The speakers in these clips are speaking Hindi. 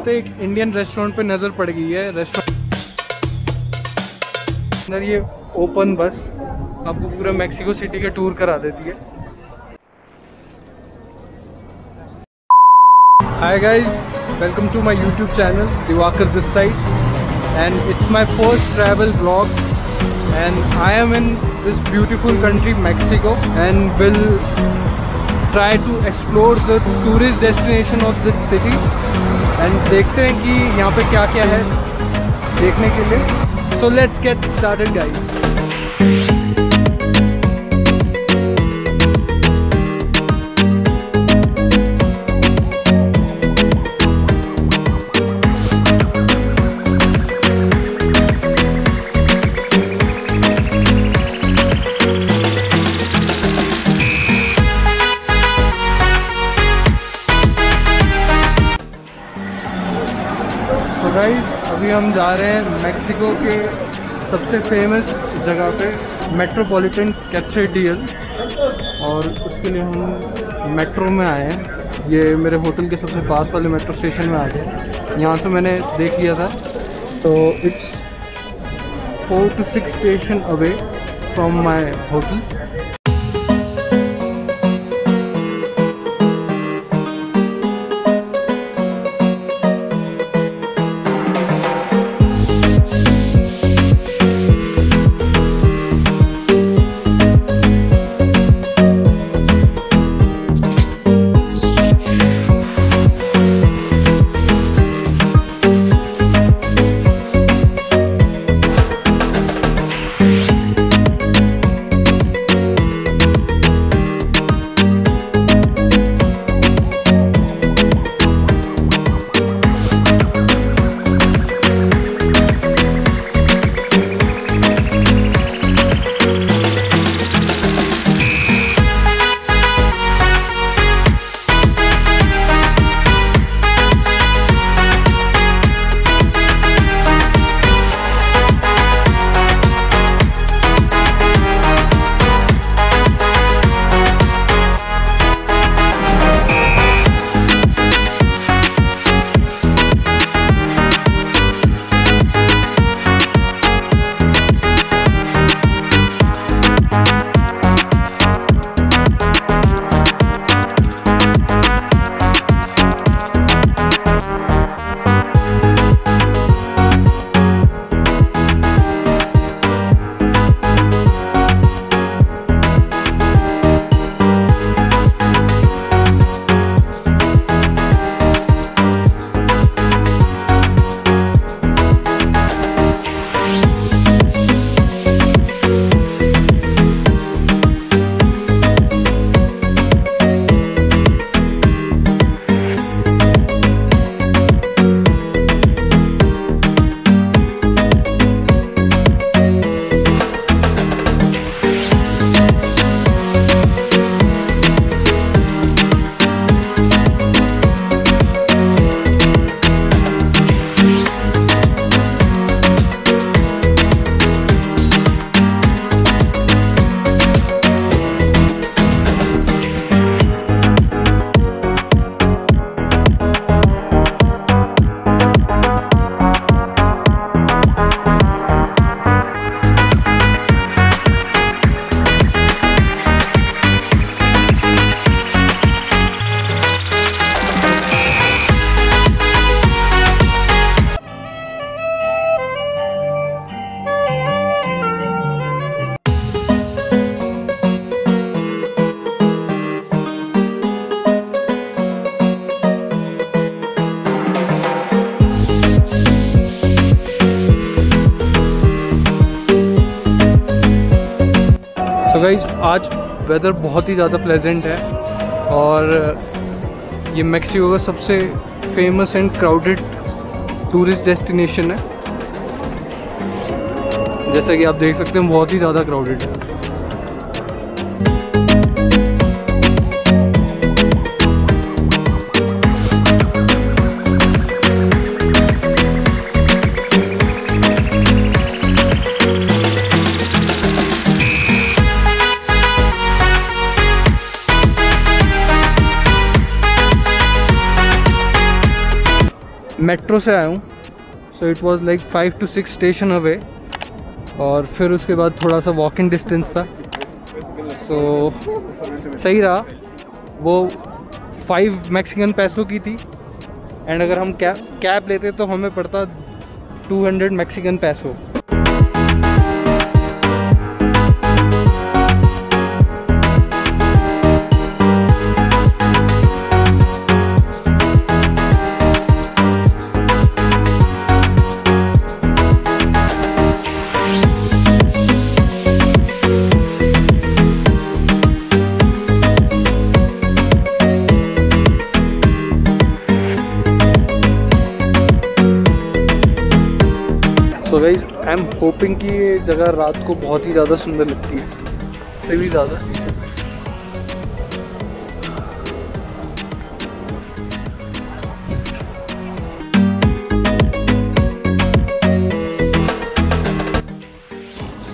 चलते एक इंडियन रेस्टोरेंट पे नज़र पड़ गई है। रेस्टोरेंट अंदर ये ओपन बस आपको पूरा मैक्सिको सिटी का टूर करा देती है। Hi guys, welcome to my YouTube channel Diwakar this side and it's my first travel vlog and I am in this beautiful country Mexico and will try to explore the tourist destination of this city and देखते हैं कि यहाँ पे क्या क्या है देखने के लिए। So let's get started guys। Guys अभी हम जा रहे हैं मैक्सिको के सबसे फेमस जगह पे मेट्रोपॉलिटन कैथेड्रल और उसके लिए हम मेट्रो में आए हैं। ये मेरे होटल के सबसे पास वाले मेट्रो स्टेशन में आ गए। यहाँ से मैंने देख लिया था तो it's 4 to 6 station away from my hotel. तो गाइस आज वेदर बहुत ही ज़्यादा प्लेजेंट है और ये मैक्सिको का सबसे famous and crowded tourist destination है। जैसा कि आप देख सकते हैं बहुत ही ज़्यादा क्राउडेड है। मेट्रो से आया हूँ, so it was like 5 to 6 station away, और फिर उसके बाद थोड़ा सा वॉकिंग डिस्टेंस था, सो सही रहा। वो 5 मैक्सिकन पैसों की थी, एंड अगर हम कैब लेते तो हमें पड़ता 200 मैक्सिकन पैसों। So guys, I am hoping कि ये जगह रात को बहुत ही ज़्यादा सुंदर लगती है, से भी ज़्यादा।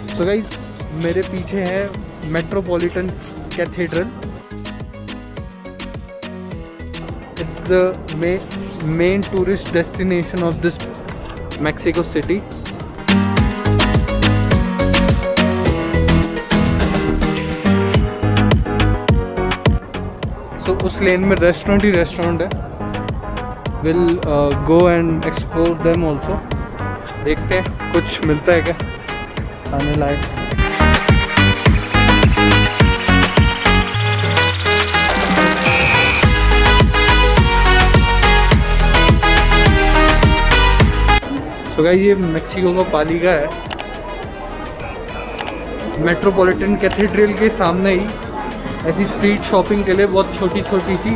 सो गाइस, मेरे पीछे है metropolitan cathedral. It's the main tourist destination of this Mexico city. तो उस लेन में रेस्टोरेंट ही रेस्टोरेंट है। Will go and explore them also. देखते हैं कुछ मिलता है क्या खाने लायक। तो गाइस, ये मेक्सिको का पालिका है। मेट्रोपॉलिटन कैथेड्रल के सामने ही ऐसी स्ट्रीट शॉपिंग के लिए बहुत छोटी छोटी सी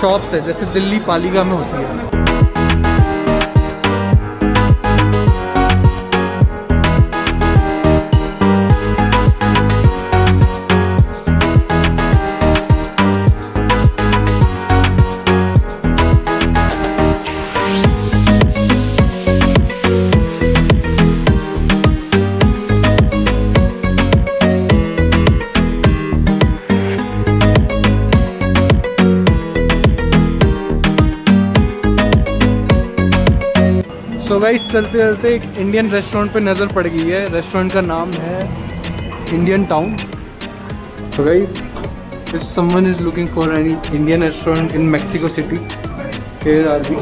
शॉप्स है, जैसे दिल्ली पालिका में होती है। सो गाइस, चलते चलते एक इंडियन रेस्टोरेंट पे नज़र पड़ गई है। रेस्टोरेंट का नाम है Indian town. So guys, if someone is looking for any Indian restaurant in Mexico city, here are we.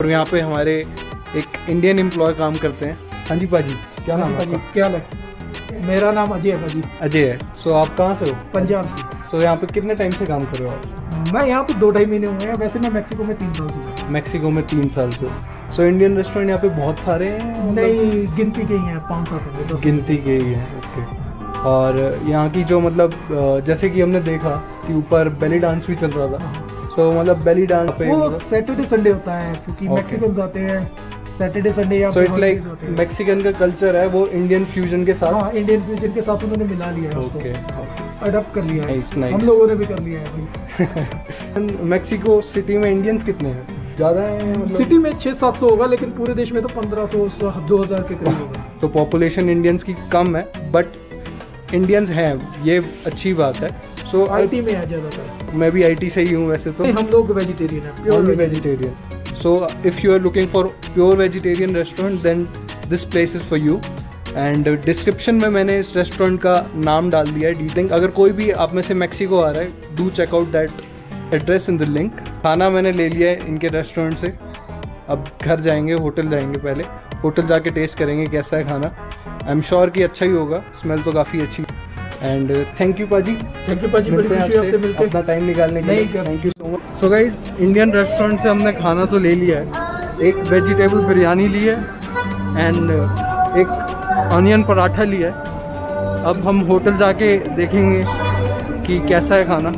और यहाँ पे हमारे एक इंडियन एम्प्लॉय काम करते हैं। हाँ जी पाजी, क्या नाम है? क्या हाल है? मेरा नाम अजय है भाजी। अजय है। सो आप कहाँ से हो? पंजाब से। सो यहाँ पे कितने टाइम से काम कर रहे हो आप? मैं यहाँ पे 2-2.5 महीने हुए हैं। वैसे मैं मैक्सिको में 3 साल से। मैक्सिको में 3 साल से। सो इंडियन रेस्टोरेंट यहाँ पे बहुत सारे हैं? नहीं, गिनती के ही हैं, 5-7 हैं। गिनती के ही हैं, ओके। और यहाँ की जो मतलब जैसे कि हमने देखा कि ऊपर बेली डांस भी चल रहा था। सो मतलब बेली डांस पे वो सैटरडे संडे होता है, क्योंकि मैक्सिकन आते हैं सैटरडे संडे। या सो इट्स लाइक मैक्सिकन का कल्चर है वो इंडियन फ्यूजन के साथ। हाँ, इंडियन फ्यूजन के साथ उन्होंने मिला लिया है। ओके, अडॉप्ट कर लिया है। nice. हम लोगों ने भी कर लिया है। मैक्सिको सिटी में इंडियंस कितने हैं? ज़्यादा है मतलब? सिटी में 600-700 होगा, लेकिन पूरे देश में तो 1500-2000 के करीब होगा। तो पॉपुलेशन इंडियंस की कम है, बट इंडियंस हैं, ये अच्छी बात है। सो आईटी में है ज़्यादातर। मैं भी आईटी से ही हूँ वैसे तो। हम लोग वेजिटेरियन है, pure vegetarian. So if you are looking for pure vegetarian restaurant, then this place is for you. And description में मैंने इस रेस्टोरेंट का नाम डाल दिया है, डीलिंक। अगर कोई भी आप में से मैक्सिको आ रहा है, do check out that address in the link. खाना मैंने ले लिया है इनके रेस्टोरेंट से। अब घर जाएंगे, होटल जाएंगे, पहले होटल जाके टेस्ट करेंगे कैसा है खाना। आई एम श्योर कि अच्छा ही होगा, स्मेल तो काफ़ी अच्छी। एंड थैंक यू पाजी, मिलते हैं आपसे अपना टाइम निकालने के लिए। Thank you so much. So guys, Indian restaurant से हमने खाना तो ले लिया है। एक वेजिटेबल बिरयानी ली है एंड एक ऑनियन पराठा लिया है। अब हम होटल जाके देखेंगे कि कैसा है खाना।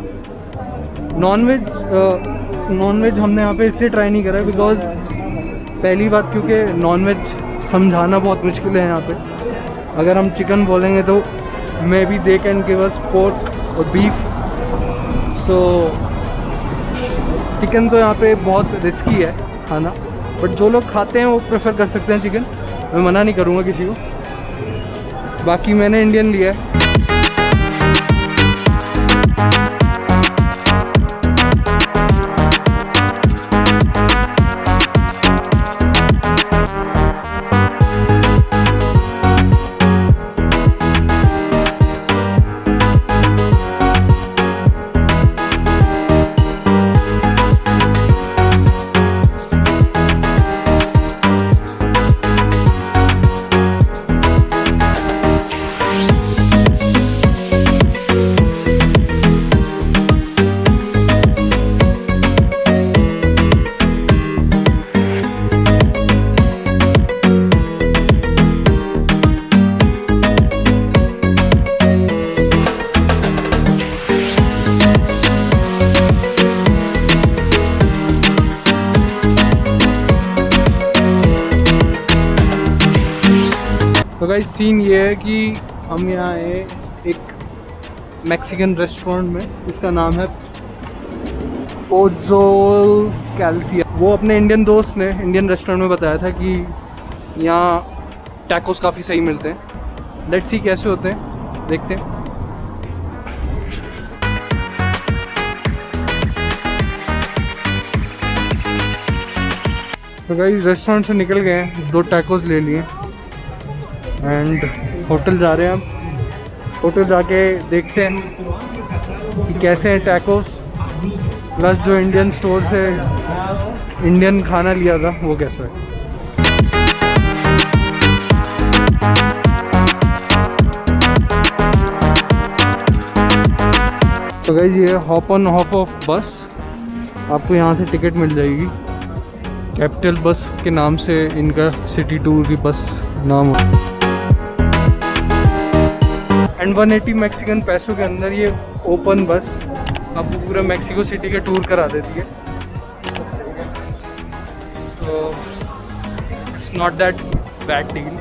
नॉनवेज हमने यहाँ पे इसलिए ट्राई नहीं करा बिकॉज पहली बात क्योंकि नॉनवेज समझाना बहुत मुश्किल है यहाँ पे। अगर हम चिकन बोलेंगे तो may be they can give us pork और बीफ। तो चिकन तो यहाँ पे बहुत रिस्की है खाना, बट जो लोग खाते हैं वो प्रेफर कर सकते हैं चिकन। मैं मना नहीं करूँगा किसी को। बाकी मैंने इंडियन लिया है। तो गाइस सीन ये है कि हम यहाँ आए एक मैक्सिकन रेस्टोरेंट में, इसका नाम है पोज़ोल कैल्सिया। वो अपने इंडियन दोस्त ने इंडियन रेस्टोरेंट में बताया था कि यहाँ टैकोस काफ़ी सही मिलते हैं। लेट्स सी कैसे होते हैं, देखते हैं। तो गाइस रेस्टोरेंट से निकल गए हैं, 2 टैकोस ले लिए एंड होटल जा रहे हैं। अब होटल जाके देखते हैं कि कैसे हैं टैकोस, प्लस जो इंडियन स्टोर से इंडियन खाना लिया था वो कैसा है। तो गाइस ये हॉप ऑन हॉप ऑफ बस, आपको यहाँ से टिकट मिल जाएगी। कैपिटल बस के नाम से इनका सिटी टूर की बस नाम है। एंड 180 मैक्सिकन पैसों के अंदर ये ओपन बस आपको पूरा मैक्सिको सिटी का टूर करा देती है। तो it's not that bad deal.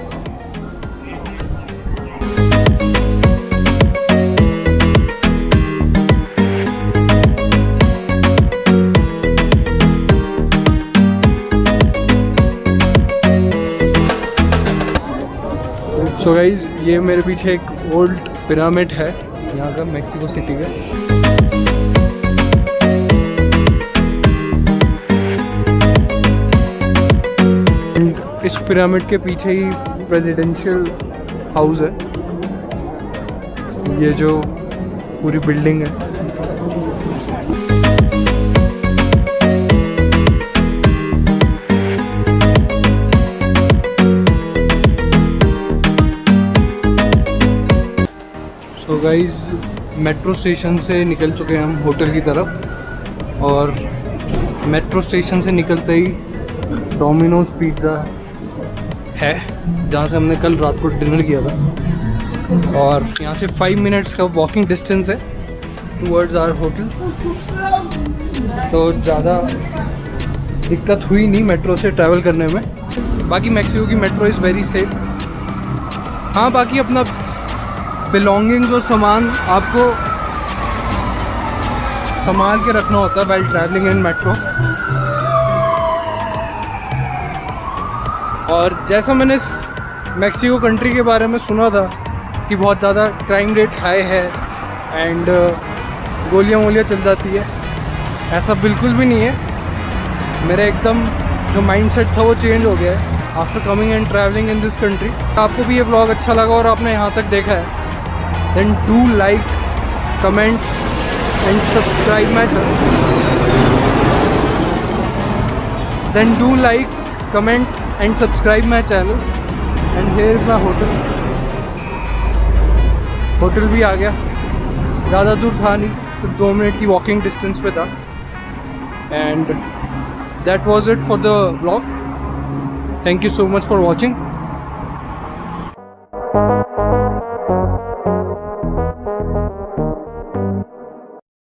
So guys ये मेरे पीछे एक ओल्ड पिरामिड है यहाँ का, मैक्सिको सिटी का। इस पिरामिड के पीछे ही प्रेसिडेंशियल हाउस है, ये जो पूरी बिल्डिंग है। तो गाइज मेट्रो स्टेशन से निकल चुके हैं हम होटल की तरफ, और मेट्रो स्टेशन से निकलते ही डोमिनोज पिज़्ज़ा है जहाँ से हमने कल रात को डिनर किया था, और यहाँ से 5 मिनट्स का वॉकिंग डिस्टेंस है टूवर्ड्स आवर होटल। तो ज़्यादा दिक्कत हुई नहीं मेट्रो से ट्रैवल करने में। बाकी मैक्सिको की मेट्रो इज़ वेरी सेफ। हाँ, बाकी अपना बिलोंगिंग्स और सामान आपको संभाल के रखना होता है व्हाइल ट्रैवलिंग इन मेट्रो। और जैसा मैंने मैक्सिको कंट्री के बारे में सुना था कि बहुत ज़्यादा क्राइम रेट हाई है एंड गोलियाँ वोलियाँ चल जाती है, ऐसा बिल्कुल भी नहीं है। मेरा एकदम जो माइंडसेट था वो चेंज हो गया है। After coming and travelling in this country. आपको भी ये व्लॉग अच्छा लगा और आपने यहाँ तक देखा है, then do like, comment and subscribe my channel. Then do like, comment and subscribe my channel. And here is my hotel. Hotel भी आ गया, ज़्यादा दूर था नहीं, सिर्फ 2 मिनट की वॉकिंग डिस्टेंस पे था। And that was it for the vlog. Thank you so much for watching.